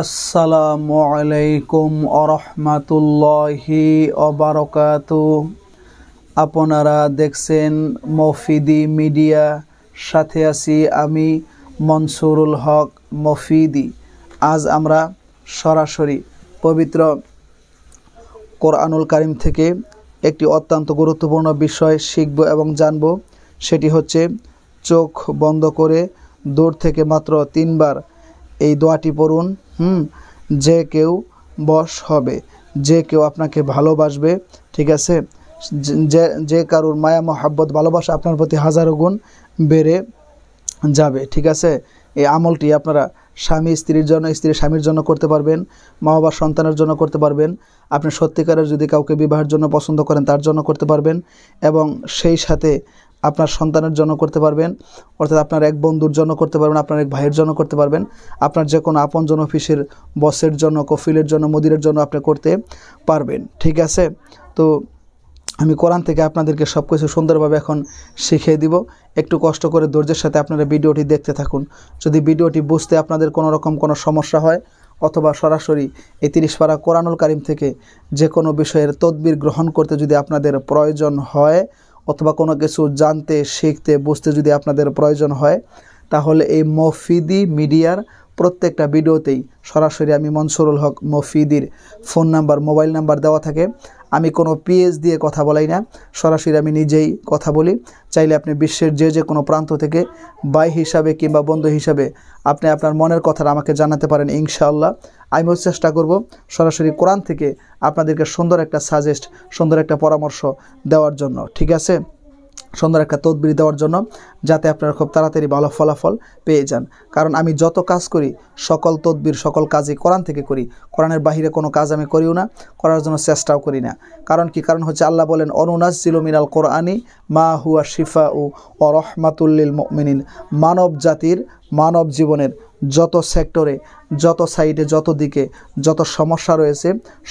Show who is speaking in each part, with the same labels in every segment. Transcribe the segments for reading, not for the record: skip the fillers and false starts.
Speaker 1: আসসালামু আলাইকুম আরহামাতুল্লাহি ওবারাকাতু। আপনারা দেখছেন মফিদি মিডিয়া, সাথে আছি আমি মনসুরুল হক মফিদি। আজ আমরা সরাসরি পবিত্র কোরআনুল কারীম থেকে একটি অত্যন্ত গুরুত্বপূর্ণ বিষয় শিখব এবং জানব। সেটি হচ্ছে চোখ বন্ধ করে দূর থেকে মাত্র 3 বার এই দোয়াটি পড়ুন। যে কেউ বশ হবে, যে কেউ আপনাকে ভালোবাসবে, ঠিক আছে, যে কারোর মায়া মহাব্বত ভালোবাসা আপনার প্রতি হাজারো গুণ বেড়ে যাবে, ঠিক আছে। এই আমলটি আপনারা স্বামী স্ত্রীর জন্য, স্ত্রী স্বামীর জন্য করতে পারবেন, মা বাবা সন্তানের জন্য করতে পারবেন, আপনি সত্যিকারের যদি কাউকে বিবাহের জন্য পছন্দ করেন তার জন্য করতে পারবেন, এবং সেই সাথে আপনার সন্তানের জন্য করতে পারবেন, অর্থাৎ আপনার এক বন্ধুর জন্য করতে পারবেন, আপনার এক ভাইয়ের জন্য করতে পারবেন, আপনার যে কোনো আপনজন, অফিসের বসের জন্য, কফিলের জন্য, মুদিরের জন্য আপনি করতে পারবেন, ঠিক আছে। তো আমি কোরআন থেকে আপনাদেরকে সব কিছু সুন্দরভাবে এখন শিখিয়ে দিব। একটু কষ্ট করে ধৈর্যের সাথে আপনারা ভিডিওটি দেখতে থাকুন। যদি ভিডিওটি বুঝতে আপনাদের কোনো রকম কোনো সমস্যা হয়, অথবা সরাসরি এই 30 পারা কোরআনুল কারীম থেকে যে কোনো বিষয়ের তদবির গ্রহণ করতে যদি আপনাদের প্রয়োজন হয়, অথবা কোনো কিছু জানতে, শিখতে, বুঝতে যদি আপনাদের প্রয়োজন হয়, তাহলে এই মফিদি মিডিয়ার প্রত্যেকটা ভিডিওতেই সরাসরি আমি মনসুরুল হক মফিদির ফোন নাম্বার, মোবাইল নাম্বার দেওয়া থাকে। আমি কোনো পিএস দিয়ে কথা বলাই না, সরাসরি আমি নিজেই কথা বলি। চাইলে আপনি বিশ্বের যে কোনো প্রান্ত থেকে ভাই হিসাবে কিংবা বন্ধু হিসাবে আপনি আপনার মনের কথাটা আমাকে জানাতে পারেন। ইনশাআল্লাহ আমিও চেষ্টা করব সরাসরি কোরআন থেকে আপনাদেরকে সুন্দর একটা সাজেস্ট, সুন্দর একটা পরামর্শ দেওয়ার জন্য, ঠিক আছে, সুন্দর একটা তদবির দেওয়ার জন্য, যাতে আপনারা খুব তাড়াতাড়ি ভালো ফলাফল পেয়ে যান। কারণ আমি যত কাজ করি, সকল তদবির, সকল কাজই কোরআন থেকে করি। কোরআনের বাহিরে কোনো কাজ আমি করিও না, করার জন্য চেষ্টাও করি না। কারণ কি? কারণ হচ্ছে আল্লাহ বলেন, অনুনাজ্জিলু মিনাল কোরআনি মা হুয়া শিফাউ ওয়া রাহমাতুল লিল মুমিনিন। মানব জাতির, মানব জীবনের যত সেক্টরে, যত সাইডে, যত দিকে যত সমস্যা রয়েছে,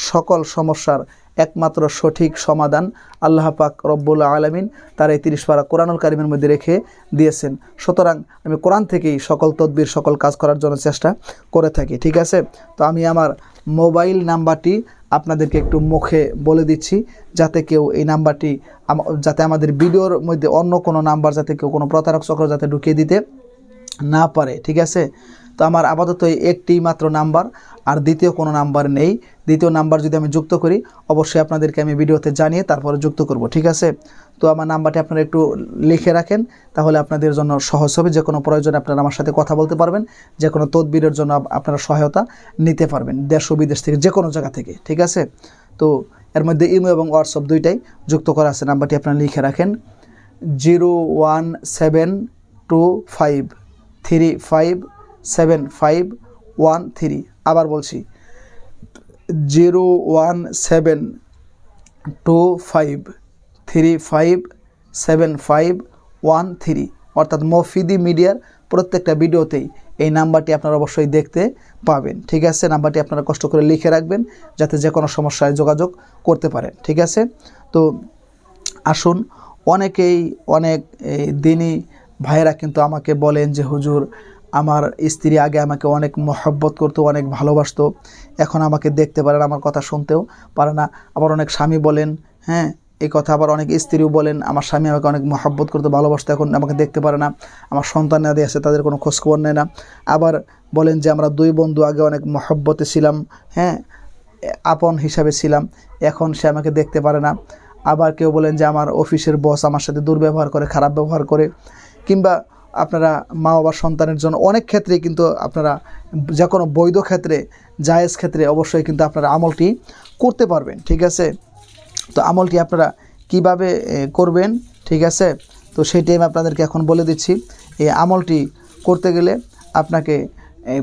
Speaker 1: সকল সমস্যার একমাত্র সঠিক সমাধান আল্লাহ পাক রব্বুল আলামিন তার এই 30 পারা কোরআনুল কারীমের মধ্যে রেখে দিয়েছেন। সুতরাং আমি কোরআন থেকেই সকল তদবির, সকল কাজ করার জন্য চেষ্টা করে থাকি, ঠিক আছে। তো আমি আমার মোবাইল নাম্বারটি আপনাদেরকে একটু মুখে বলে দিচ্ছি, যাতে কেউ এই নাম্বারটি, যাতে আমাদের ভিডিওর মধ্যে অন্য কোনো নাম্বার, যাতে কেউ কোনো প্রতারক চক্র যাতে ঢুকিয়ে দিতে না পারে, ঠিক আছে। তো আমার আপাতত একটি মাত্র নাম্বার, আর দ্বিতীয় কোনো নাম্বার নেই। দ্বিতীয় নাম্বার যদি আমি যুক্ত করি, অবশ্যই আপনাদেরকে আমি ভিডিওতে জানিয়ে তারপরে যুক্ত করব, ঠিক আছে। তো আমার নাম্বারটি আপনারা একটু লিখে রাখেন, তাহলে আপনাদের জন্য সহজ হবে। যে কোনো প্রয়োজনে আপনারা আমার সাথে কথা বলতে পারবেন, যে কোনো তদবিরের জন্য আপনারা সহায়তা নিতে পারবেন, দেশ ও বিদেশ থেকে, যে কোনো জায়গা থেকে, ঠিক আছে। তো এর মধ্যে ইমো এবং হোয়াটসঅ্যাপ দুইটাই যুক্ত করা আছে। নাম্বারটি আপনারা লিখে রাখেন, 01725357513। আবার বলছি, 01725357513, অর্থাৎ মফিদি মিডিয়ার প্রত্যেকটা ভিডিওতেই এই নাম্বারটি আপনারা অবশ্যই দেখতে পাবেন, ঠিক আছে। নাম্বারটি আপনারা কষ্ট করে লিখে রাখবেন, যাতে যে কোনো সমস্যায় যোগাযোগ করতে পারেন, ঠিক আছে। তো আসুন, অনেকেই, অনেক দিনই ভাইয়েরা কিন্তু আমাকে বলেন যে, হুজুর, আমার স্ত্রী আগে আমাকে অনেক মহব্বত করতো, অনেক ভালোবাসতো, এখন আমাকে দেখতে পারে না, আমার কথা শুনতেও পারে না। আবার অনেক স্বামী বলেন, হ্যাঁ, এই কথা আবার অনেক স্ত্রীও বলেন, আমার স্বামী আমাকে অনেক মহব্বত করতো, ভালোবাসতো, এখন আমাকে দেখতে পারে না, আমার সন্তানাদি আছে তাদের কোনো খোঁজখবর নেয় না। আবার বলেন যে, আমরা 2 বন্ধু আগে অনেক মহব্বতে ছিলাম, হ্যাঁ, আপন হিসাবে ছিলাম, এখন সে আমাকে দেখতে পারে না। আবার কেউ বলেন যে, আমার অফিসের বস আমার সাথে দুর্ব্যবহার করে, খারাপ ব্যবহার করে। কিংবা আপনারা মা বাবার সন্তানের জন্য অনেক ক্ষেত্রেই কিন্তু আপনারা যে কোনো বৈধ ক্ষেত্রে, জায়েজ ক্ষেত্রে অবশ্যই কিন্তু আপনারা আমলটি করতে পারবেন, ঠিক আছে। তো আমলটি আপনারা কিভাবে করবেন, ঠিক আছে, তো সেইটাই আমি আপনাদেরকে এখন বলে দিচ্ছি। এই আমলটি করতে গেলে আপনাকে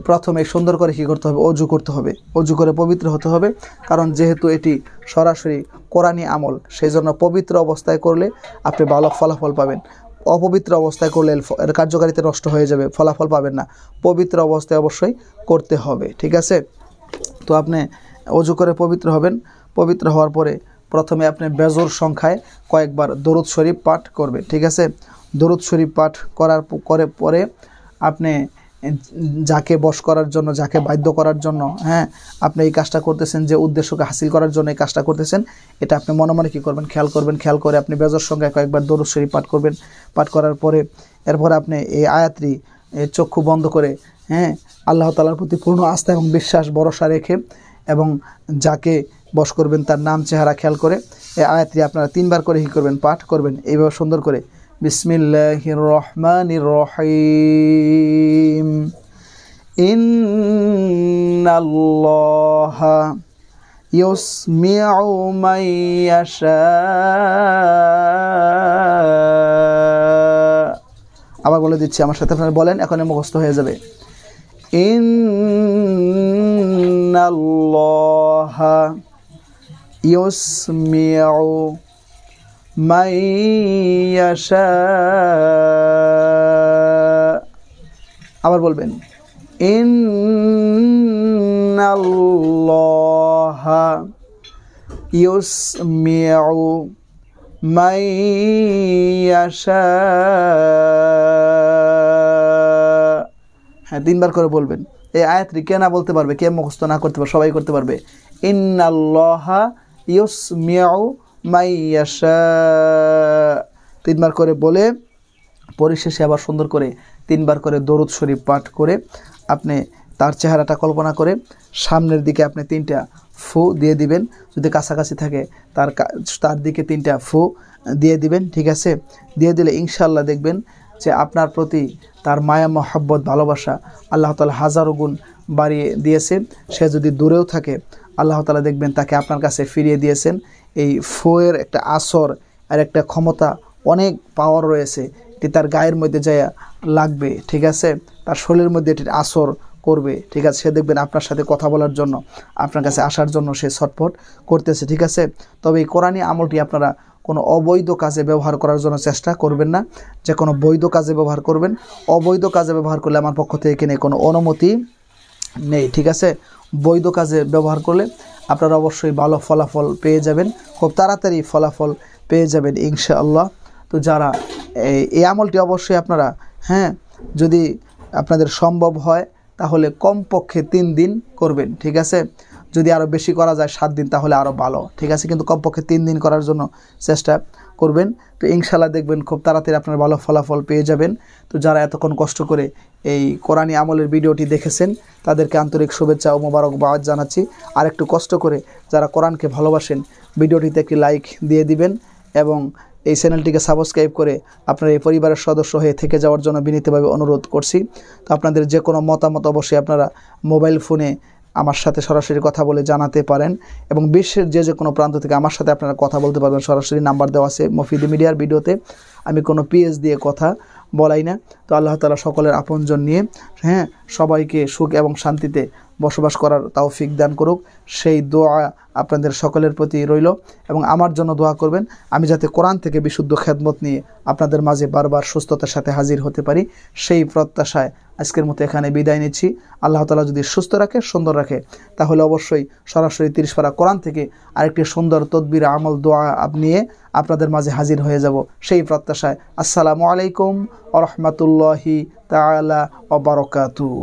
Speaker 1: প্রথমে সুন্দর করে কী করতে হবে? অজু করতে হবে, অজু করে পবিত্র হতে হবে। কারণ যেহেতু এটি সরাসরি কোরআনী আমল, সেই জন্য পবিত্র অবস্থায় করলে আপনি ভালো ফলাফল পাবেন। অপবিত্র অবস্থায় করলে এর কার্যকারিতা নষ্ট হয়ে যাবে, ফলাফল পাবেন না। পবিত্র অবস্থায় অবশ্যই করতে হবে, ঠিক আছে। তো আপনি অজু করে পবিত্র হবেন। পবিত্র হওয়ার পরে প্রথমে আপনি বেজোর সংখ্যায় কয়েকবার দরুদ শরীফ পাঠ করবেন, ঠিক আছে। দরুদ শরীফ পাঠ করার পরে আপনি যাকে বশ করার জন্য, যাকে বাধ্য করার জন্য, হ্যাঁ, আপনি এই কাজটা করতেছেন, যে উদ্দেশ্যকে হাসিল করার জন্য এই কাজটা করতেছেন, এটা আপনি মনে মনে কী করবেন, খেয়াল করবেন। খেয়াল করে আপনি বেজর সঙ্গে কয়েকবার দরুদ শরীফ পাঠ করবেন। পাঠ করার পরে এরপরে আপনি এই আয়াতটি চক্ষু বন্ধ করে, হ্যাঁ, আল্লাহ তাআলার প্রতি পূর্ণ আস্থা এবং বিশ্বাস ভরসা রেখে এবং যাকে বশ করবেন তার নাম চেহারা খেয়াল করে এই আয়াতটি আপনারা 3 বার করে করবেন, পাঠ করবেন এইভাবে সুন্দর করে। বিসমিল্লাহির রহমানির রহিম। ইন্নাল্লাহা ইউসমিউ মান ইয়াশা। আবার বলে দিচ্ছি, আমার সাথে আপনারা বলেন, এখন মুখস্থ হয়ে যাবে। ইন্নাল্লাহা ইউসমিউ মান ইয়াশা। আবার বলবেন, ইন্নাল্লাহা ইউসমিউ মান ইয়াশা। হ্যাঁ, 3 বার করে বলবেন। এই আয়াতটি কে না বলতে পারবে, কে মুখস্থ না করতে পারবে, সবাই করতে পারবে। ইন্নাল্লাহা ইউসমিউ মান ইয়াশা। 3 বার করে বলে পরিশেষে আবার সুন্দর করে 3 বার করে দরুদ শরীফ পাঠ করে আপনি তার চেহারাটা কল্পনা করে সামনের দিকে আপনি 3টা ফু দিয়ে দিবেন। যদি কাছাকাছি থাকে তার দিকে 3টা ফু দিয়ে দিবেন, ঠিক আছে? দিয়ে দিলে ইনশাআল্লাহ দেখবেন যে আপনার প্রতি তার মায়া মহব্বত ভালোবাসা আল্লাহ তাআলা হাজারো গুণ বাড়িয়ে দিয়েছে। সে যদি দূরেও থাকে আল্লাহ তাআলা দেখবেন তাকে আপনার কাছে ফিরিয়ে দিয়েছেন। এই ফুয়ের একটা আসর আর একটা ক্ষমতা, অনেক পাওয়ার রয়েছে, এটি তার গায়ের মধ্যে যায় লাগবে, ঠিক আছে? তার শরীরের মধ্যে এটির আসর করবে, ঠিক আছে? সে দেখবেন আপনার সাথে কথা বলার জন্য, আপনার কাছে আসার জন্য সে ছটফট করতেছে, ঠিক আছে? তবে এই কোরআনী আমলটি আপনারা কোনো অবৈধ কাজে ব্যবহার করার জন্য চেষ্টা করবেন না, যে কোনো বৈধ কাজে ব্যবহার করবেন। অবৈধ কাজে ব্যবহার করলে আমার পক্ষ থেকে এখানে কোনো অনুমতি নেই, ঠিক আছে? বৈধ কাজে ব্যবহার করলে আপনারা অবশ্যই ভালো ফলাফল পেয়ে যাবেন, খুব তাড়াতাড়ি ফলাফল পেয়ে যাবেন ইনশাআল্লাহ। তো যারা এই আমলটি অবশ্যই আপনারা, হ্যাঁ, যদি আপনাদের সম্ভব হয় তাহলে কমপক্ষে 3 দিন করবেন, ঠিক আছে? যদি আরও বেশি করা যায় 7 দিন তাহলে আরও ভালো, ঠিক আছে? কিন্তু কমপক্ষে 3 দিন করার জন্য চেষ্টা করবেন। তো ইনশাআল্লাহ দেখবেন খুব তাড়াতাড়ি আপনারা ভালো ফলাফল পেয়ে যাবেন। তো যারা এতক্ষণ কষ্ট করে এই কোরআনী আমলের ভিডিওটি দেখেছেন তাদেরকে আন্তরিক শুভেচ্ছা ও মোবারকবাদ জানাচ্ছি। আর একটু কষ্ট করে যারা কোরআনকে ভালোবাসেন ভিডিওটিতে একটি লাইক দিয়ে দিবেন এবং এই চ্যানেলটিকে সাবস্ক্রাইব করে আপনারা এই পরিবারের সদস্য হয়ে থেকে যাওয়ার জন্য বিনীতভাবে অনুরোধ করছি। তো আপনাদের যে কোনো মতামত অবশ্যই আপনারা মোবাইল ফোনে আমার সাথে সরাসরি কথা বলে জানাতে পারেন এবং বিশ্বের যে কোনো প্রান্ত থেকে আমার সাথে আপনারা কথা বলতে পারবেন। সরাসরি নাম্বার দেওয়া আছে মফিদি মিডিয়ার ভিডিওতে। আমি কোনো পিএস দিয়ে কথা বলাই না। তো আল্লাহ তাআলা সকলের আপনজন নিয়ে, হ্যাঁ, সবাইকে সুখ এবং শান্তিতে বসবাস করার তৌফিক দান করুক, সেই দোয়া আপনাদের সকলের প্রতি রইল। এবং আমার জন্য দোয়া করবেন আমি যাতে কোরআন থেকে বিশুদ্ধ খেদমত নিয়ে আপনাদের মাঝে বারবার সুস্থতার সাথে হাজির হতে পারি, সেই প্রত্যাশায় আজকের মতো এখানে বিদায় নিচ্ছি। আল্লাহ তাআলা যদি সুস্থ রাখে, সুন্দর রাখে, তাহলে অবশ্যই সরাসরি 30 পারা কোরআন থেকে আরেকটি সুন্দর তদবির আমল দোয়া নিয়ে আপনাদের মাঝে হাজির হয়ে যাব, সেই প্রত্যাশায়। আসসালামু আলাইকুম ওয়া রাহমাতুল্লাহি তাআলা ওয়া বারাকাতুহু।